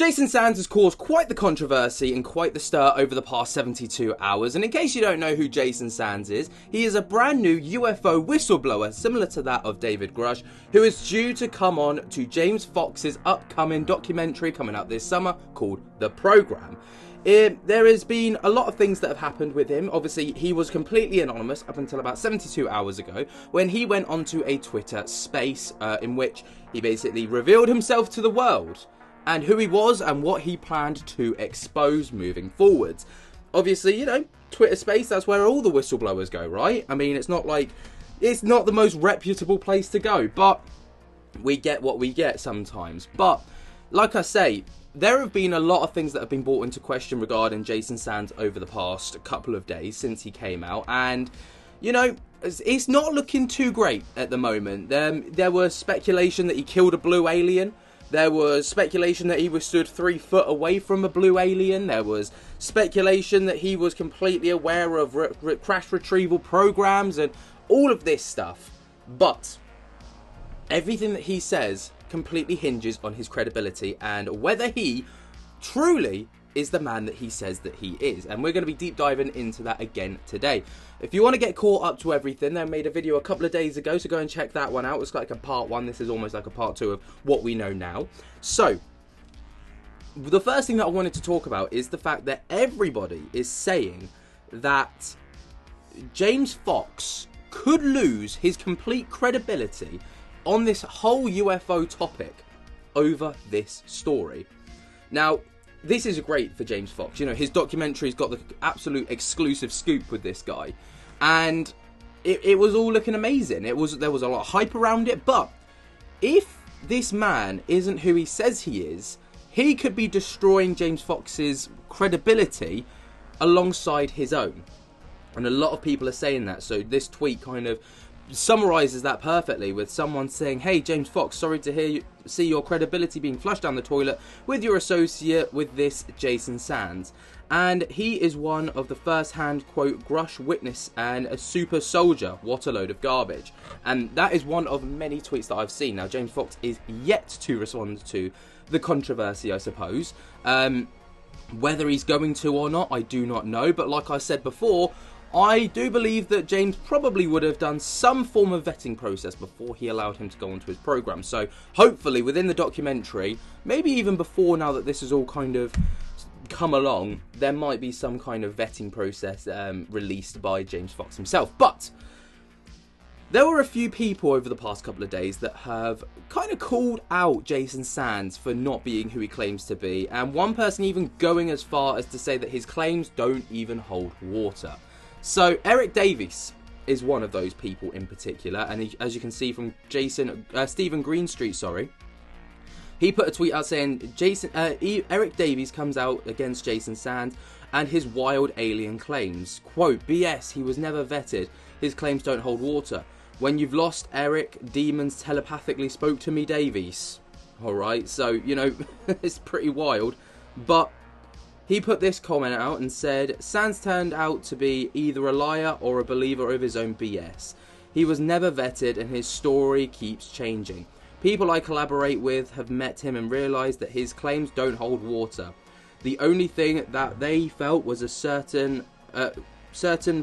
Jason Sands has caused quite the controversy and quite the stir over the past 72 hours, and in case you don't know who Jason Sands is, he is a brand new UFO whistleblower similar to that of David Grush, who is due to come on to James Fox's upcoming documentary coming out this summer called The Program. There has been a lot of things that have happened with him. Obviously, he was completely anonymous up until about 72 hours ago when he went onto a Twitter space in which he basically revealed himself to the world and who he was and what he planned to expose moving forwards. Obviously, you know, Twitter space, that's where all the whistleblowers go, right? I mean, it's not the most reputable place to go, but we get what we get sometimes. But, like I say, there have been a lot of things that have been brought into question regarding Jason Sands over the past couple of days since he came out, and, you know, it's not looking too great at the moment. There was speculation that he killed a blue alien. There was speculation that he was stood 3 foot away from a blue alien. There was speculation that he was completely aware of crash retrieval programs and all of this stuff. But everything that he says completely hinges on his credibility and whether he truly is the man that he says that he is. And we're going to be deep diving into that again today. If you want to get caught up to everything, I made a video a couple of days ago, so go and check that one out. It's like a part 1. This is almost like a part 2 of what we know now. So, the first thing that I wanted to talk about is the fact that everybody is saying that James Fox could lose his complete credibility on this whole UFO topic over this story. Now, this is great for James Fox. You know, his documentary's got the absolute exclusive scoop with this guy. And it was all looking amazing. There was a lot of hype around it. But if this man isn't who he says he is, he could be destroying James Fox's credibility alongside his own. And a lot of people are saying that. So this tweet kind of summarizes that perfectly, with someone saying, "Hey James Fox, sorry to see your credibility being flushed down the toilet with your associate with this Jason Sands." And he is one of the first-hand, quote, Grush witness and a super soldier. What a load of garbage. And that is one of many tweets that I've seen. Now, James Fox is yet to respond to the controversy, I suppose. Whether he's going to or not, I do not know. But like I said before, I do believe that James probably would have done some form of vetting process before he allowed him to go onto his program. So hopefully within the documentary, maybe even before, now that this has all kind of come along, there might be some kind of vetting process released by James Fox himself. But there were a few people over the past couple of days that have kind of called out Jason Sands for not being who he claims to be, and one person even going as far as to say that his claims don't even hold water. So Eric Davies is one of those people in particular, and as you can see from Stephen Greenstreet, he put a tweet out saying Eric Davies comes out against Jason Sands and his wild alien claims. Quote, "BS, he was never vetted. His claims don't hold water. When you've lost Eric, demons telepathically spoke to me, Davies." Alright, so, you know, it's pretty wild. But he put this comment out and said, "Sands turned out to be either a liar or a believer of his own BS. He was never vetted and his story keeps changing. People I collaborate with have met him and realised that his claims don't hold water. The only thing that they felt was a certain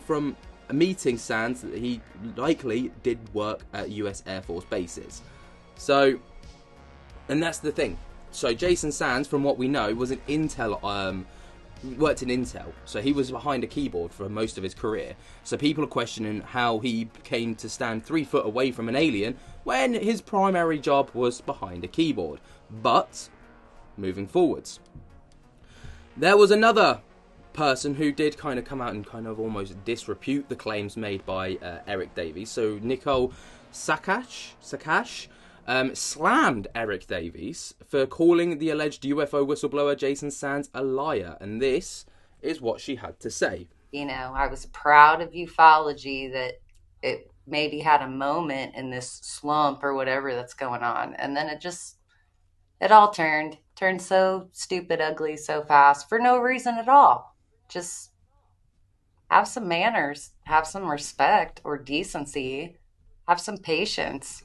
from meeting Sands that he likely did work at US Air Force bases." So, and that's the thing. So Jason Sands, from what we know, was an worked in Intel, so he was behind a keyboard for most of his career. So people are questioning how he came to stand 3 foot away from an alien when his primary job was behind a keyboard. But moving forwards, there was another person who did kind of come out and kind of almost disrepute the claims made by Eric Davies. So Nicole Sakash slammed Eric Davies for calling the alleged UFO whistleblower Jason Sands a liar, and this is what she had to say. You know, I was proud of ufology that it maybe had a moment in this slump or whatever that's going on, and then it all turned so stupid, ugly, so fast for no reason at all. Just have some manners, have some respect or decency, have some patience.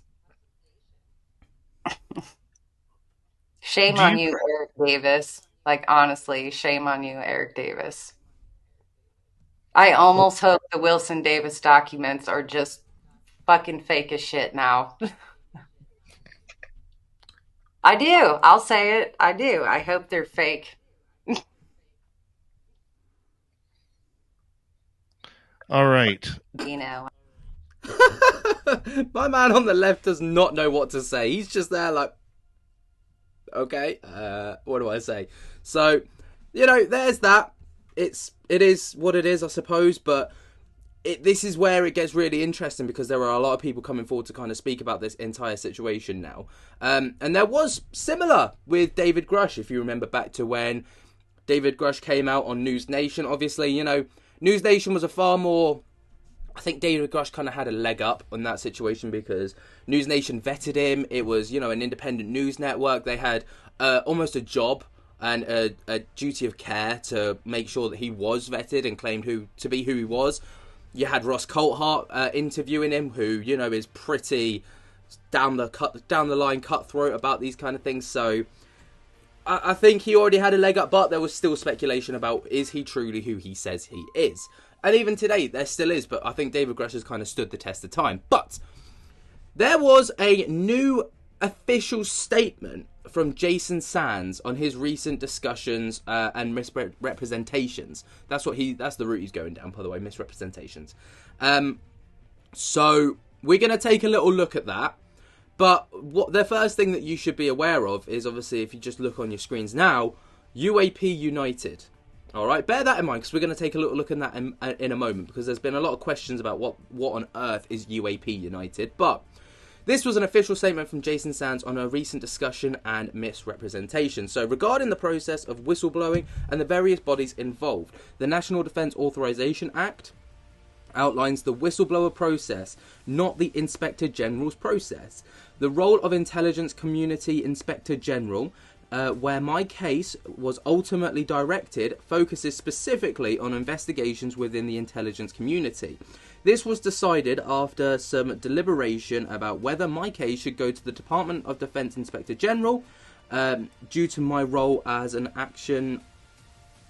Shame Do on you? you, Eric Davis. Like, honestly, shame on you, Eric Davis. I almost hope the Wilson Davis documents are just fucking fake as shit now. I do. I'll say it. I do. I hope they're fake. All right. You know. My man on the left does not know what to say. He's just there like, okay, what do I say? So, there's that. It is what it is, I suppose, but this is where it gets really interesting because there are a lot of people coming forward to kind of speak about this entire situation now. And there was similar with David Grush, if you remember back to when David Grush came out on News Nation. Obviously, News Nation was a far more... I think David Grush kind of had a leg up on that situation because News Nation vetted him. It was, an independent news network. They had almost a job and a duty of care to make sure that he was vetted and claimed to be who he was. You had Ross Coulthart interviewing him, who is pretty down the line cutthroat about these kind of things. So I think he already had a leg up, but there was still speculation about is he truly who he says he is. And even today, there still is, but I think David Grush has kind of stood the test of time. But there was a new official statement from Jason Sands on his recent discussions and misrepresentations. That's the route he's going down, by the way, misrepresentations. So we're going to take a little look at that. But the first thing that you should be aware of is, obviously, if you just look on your screens now, UAP United. All right, bear that in mind because we're going to take a little look at that in a moment because there's been a lot of questions about what on earth is UAP United. But this was an official statement from Jason Sands on a recent discussion and misrepresentation. So regarding the process of whistleblowing and the various bodies involved, the National Defence Authorization Act outlines the whistleblower process, not the Inspector General's process. The role of Intelligence Community Inspector General, where my case was ultimately directed, focuses specifically on investigations within the intelligence community. This was decided after some deliberation about whether my case should go to the Department of Defense Inspector General due to my role as an action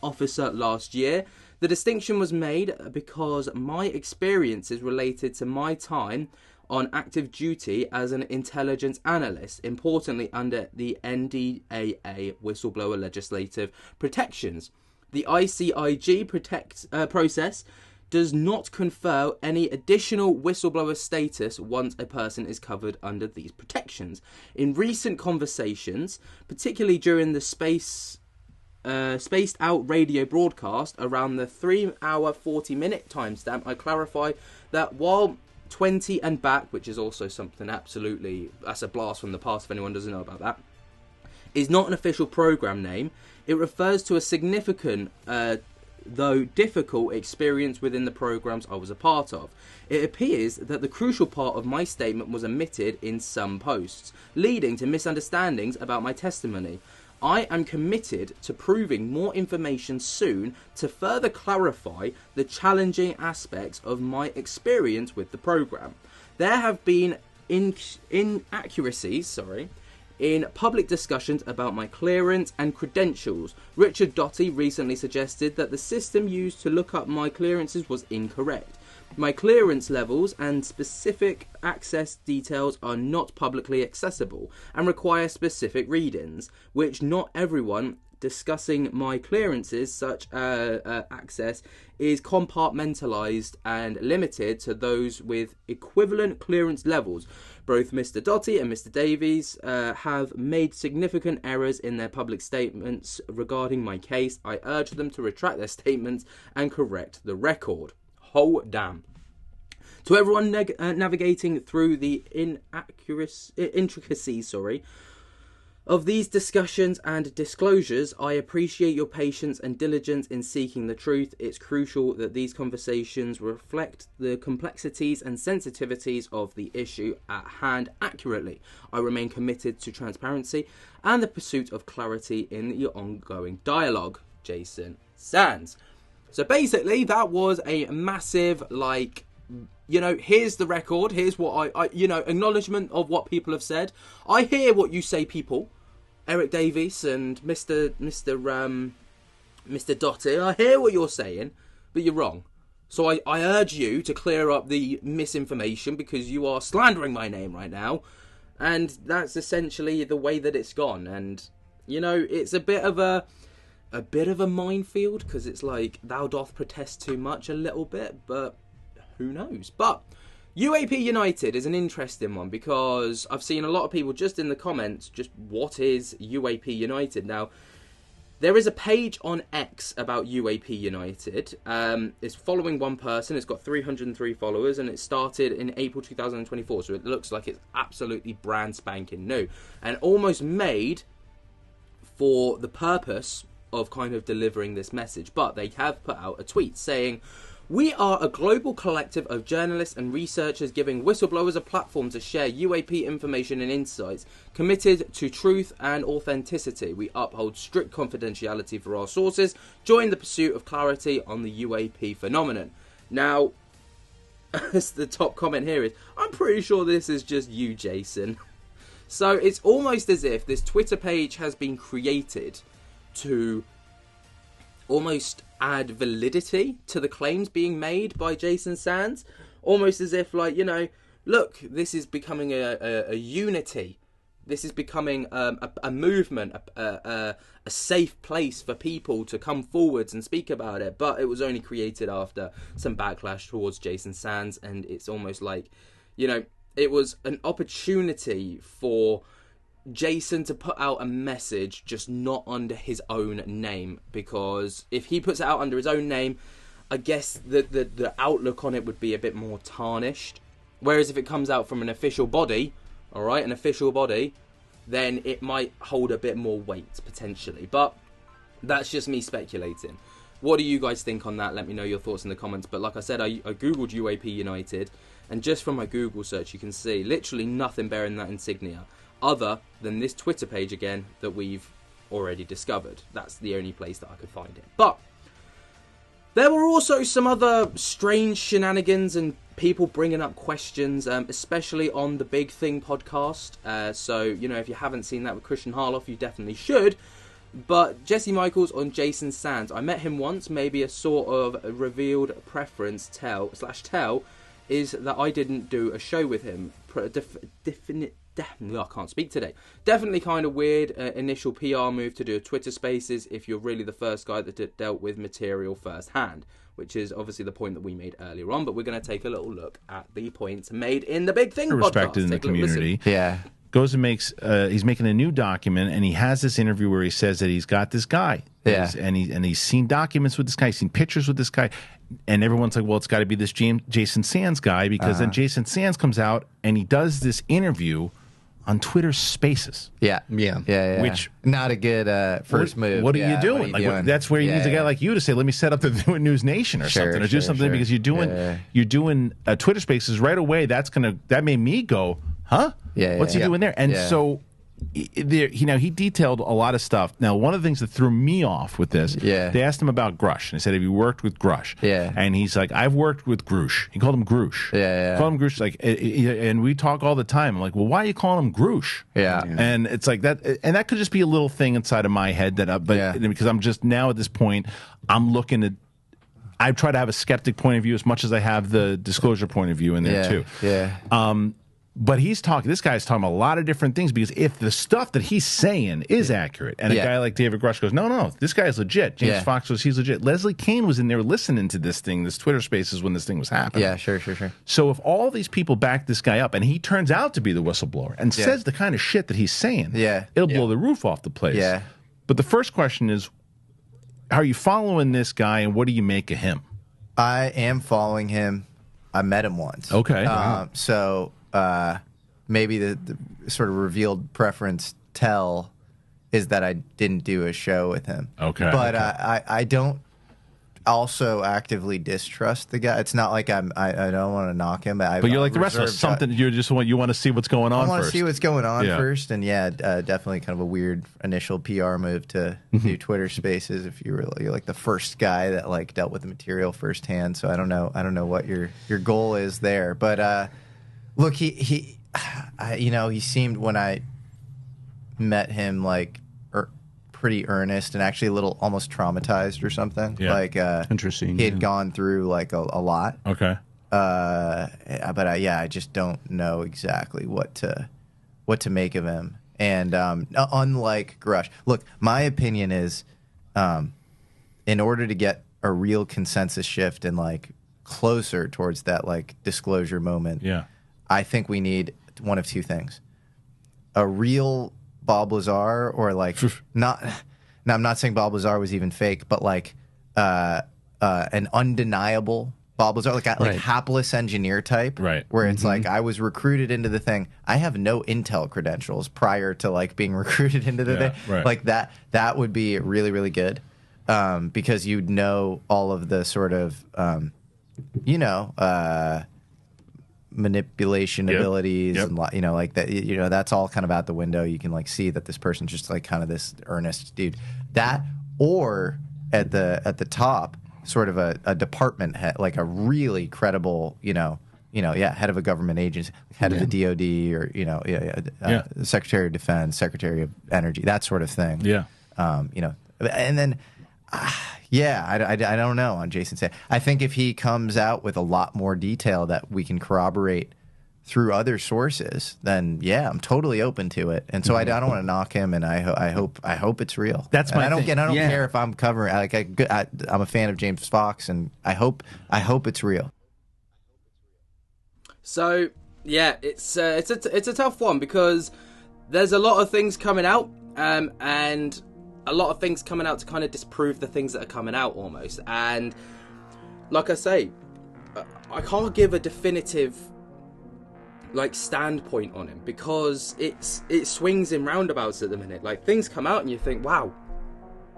officer last year. The distinction was made because my experiences related to my time on active duty as an intelligence analyst, importantly under the NDAA whistleblower legislative protections. The ICIG process does not confer any additional whistleblower status once a person is covered under these protections. In recent conversations, particularly during the spaced out radio broadcast around the 3-hour 40-minute timestamp, I clarify that while 20 and back, which is also something that's a blast from the past if anyone doesn't know about that, is not an official program name. It refers to a significant, though difficult, experience within the programs I was a part of. It appears that the crucial part of my statement was omitted in some posts, leading to misunderstandings about my testimony. I am committed to proving more information soon to further clarify the challenging aspects of my experience with the program. There have been inaccuracies, in public discussions about my clearance and credentials. Richard Doty recently suggested that the system used to look up my clearances was incorrect. My clearance levels and specific access details are not publicly accessible and require specific readings, which not everyone discussing my clearances, such access, is compartmentalized and limited to those with equivalent clearance levels. Both Mr. Doty and Mr. Davies have made significant errors in their public statements regarding my case. I urge them to retract their statements and correct the record. Oh, damn. To everyone navigating through the intricacies of these discussions and disclosures, I appreciate your patience and diligence in seeking the truth. It's crucial that these conversations reflect the complexities and sensitivities of the issue at hand accurately. I remain committed to transparency and the pursuit of clarity in the ongoing dialogue. Jason Sands. So basically, that was a massive, here's the record, here's what I acknowledgement of what people have said. I hear what you say, people, Eric Davies and Mr. Dotty, I hear what you're saying, but you're wrong. So I urge you to clear up the misinformation, because you are slandering my name right now, and that's essentially the way that it's gone. And it's a bit of a minefield, because it's like thou doth protest too much a little bit, but who knows? But UAP United is an interesting one, because I've seen a lot of people just in the comments, just what is UAP United? Now, there is a page on X about UAP United. It's following one person. It's got 303 followers, and it started in April 2024. So it looks like it's absolutely brand spanking new, and almost made for the purpose of kind of delivering this message. But they have put out a tweet saying, "We are a global collective of journalists and researchers giving whistleblowers a platform to share UAP information and insights, committed to truth and authenticity. We uphold strict confidentiality for our sources, join the pursuit of clarity on the UAP phenomenon." Now, the top comment here is, "I'm pretty sure this is just you, Jason." So it's almost as if this Twitter page has been created to almost add validity to the claims being made by Jason Sands, almost as if, like, look, this is becoming a unity, this is becoming a movement, a safe place for people to come forwards and speak about it. But it was only created after some backlash towards Jason Sands, and it's almost like, it was an opportunity for Jason to put out a message, just not under his own name, because if he puts it out under his own name, I guess the outlook on it would be a bit more tarnished. Whereas if it comes out from an official body, then it might hold a bit more weight, potentially. But that's just me speculating. What do you guys think on that? Let me know your thoughts in the comments. But like I said, I googled UAP United, and just from my Google search, you can see literally nothing bearing that insignia, other than this Twitter page again that we've already discovered. That's the only place that I could find it. But there were also some other strange shenanigans and people bringing up questions, especially on the Big Thing podcast. So, if you haven't seen that with Christian Harloff, you definitely should. But Jesse Michaels on Jason Sands, I met him once. Maybe a sort of revealed preference tell is that I didn't do a show with him. I can't speak today. Definitely kind of weird initial PR move to do a Twitter Spaces if you're really the first guy that dealt with material firsthand, which is obviously the point that we made earlier on. But we're going to take a little look at the points made in the Big Thing podcast. Respected in the community. Yeah. Goes and makes, he's making a new document, and he has this interview where he says that he's got this guy. Yeah. And he's seen documents with this guy, he's seen pictures with this guy, and everyone's like, well, it's got to be this Jason Sands guy, because then Jason Sands comes out and he does this interview on Twitter Spaces. Yeah. Which not a good first move. What are you doing? That's where you need a guy like you to say, let me set up the News Nation or something, or do something, because you're doing Twitter Spaces right away. That made me go, huh? What's he doing there? And so he detailed a lot of stuff. Now, one of the things that threw me off with this, they asked him about Grush, and they said, have you worked with Grush? And he's like, I've worked with Grush. He called him Grush. Called him Grush, like, and we talk all the time. I'm like, well, why are you calling him Grush? And it's like that, and that could just be a little thing inside of my head because I'm just now at this point, I'm looking at, I try to have a skeptic point of view as much as I have the disclosure point of view in there too. But this guy's talking about a lot of different things, because if the stuff that he's saying is accurate, and a guy like David Grush goes, no, this guy is legit. James Fox he's legit. Leslie Kean was in there listening to this Twitter Spaces when this thing was happening. Yeah, sure. So if all these people back this guy up, and he turns out to be the whistleblower, and says the kind of shit that he's saying, it'll blow the roof off the place. But the first question is, are you following this guy, and what do you make of him? I am following him. I met him once. Okay. So maybe the sort of revealed preference tell is that I didn't do a show with him. Okay. But I don't also actively distrust the guy. It's not like I don't want to knock him. But you're like the rest of us. Something you want to see what's going on. I want to see what's going on first, and definitely kind of a weird initial PR move to do Twitter Spaces if you're like the first guy that like dealt with the material firsthand. So I don't know what your goal is there, but look, he seemed, when I met him, like pretty earnest and actually a little almost traumatized or something. Yeah. Like interesting. He had gone through like a lot. Okay. But I just don't know exactly what to make of him. And unlike Grush, look, my opinion is, in order to get a real consensus shift and like closer towards that like disclosure moment, I think we need one of two things: a real Bob Lazar, or like not. Now, I'm not saying Bob Lazar was even fake, but like an undeniable Bob Lazar, like hapless engineer type, right? Where it's like, I was recruited into the thing. I have no Intel credentials prior to like being recruited into the thing. Right. Like that would be really, really good, because you'd know all of the sort of manipulation abilities, and like that. That's all kind of out the window. You can like see that this person's just like kind of this earnest dude. That, or at the top, sort of a department head, like a really credible, head of a government agency, head of the DOD, or Secretary of Defense, Secretary of Energy, that sort of thing. Yeah. And then, I don't know on Jason Say. I think if he comes out with a lot more detail that we can corroborate through other sources, then I'm totally open to it. And so I don't want to knock him, and I hope it's real. That's my thing. I don't care if I'm covering. Like I'm a fan of James Fox, and I hope it's real. So it's a tough one, because there's a lot of things coming out, and a lot of things coming out to kind of disprove the things that are coming out almost. And like I say, I can't give a definitive like standpoint on him, because it swings in roundabouts at the minute. Like, things come out and you think, wow,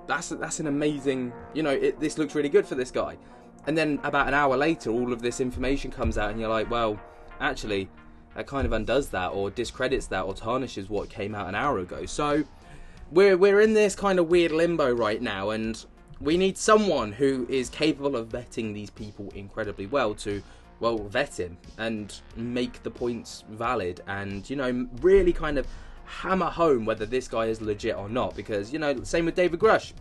that's an amazing, this looks really good for this guy. And then about an hour later, all of this information comes out and you're like, well, actually, that kind of undoes that, or discredits that, or tarnishes what came out an hour ago. So we're in this kind of weird limbo right now, and we need someone who is capable of vetting these people incredibly well to, vet him and make the points valid, and, really kind of hammer home whether this guy is legit or not. Because, same with David Grush.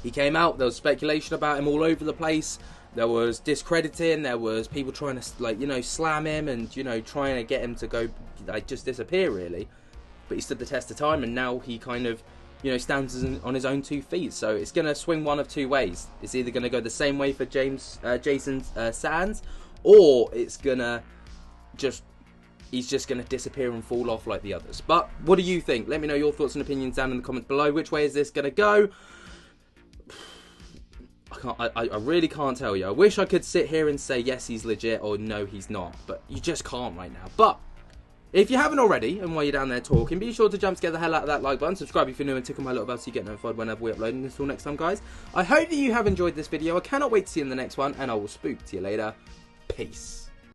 He came out, there was speculation about him all over the place. There was discrediting, there was people trying to, slam him and, trying to get him to go, just disappear, really. But he stood the test of time, and now he kind of, stands on his own 2 feet. So it's going to swing one of two ways. It's either going to go the same way for Jason Sands, or it's going to he's just going to disappear and fall off like the others. But what do you think? Let me know your thoughts and opinions down in the comments below. Which way is this going to go? I really can't tell you. I wish I could sit here and say yes, he's legit, or no, he's not. But you just can't right now. But if you haven't already, and while you're down there talking, be sure to jump to get the hell out of that like button, subscribe if you're new, and tickle my little bell so you get notified whenever we upload. And until next time, guys, I hope that you have enjoyed this video. I cannot wait to see you in the next one, and I will spook to you later. Peace.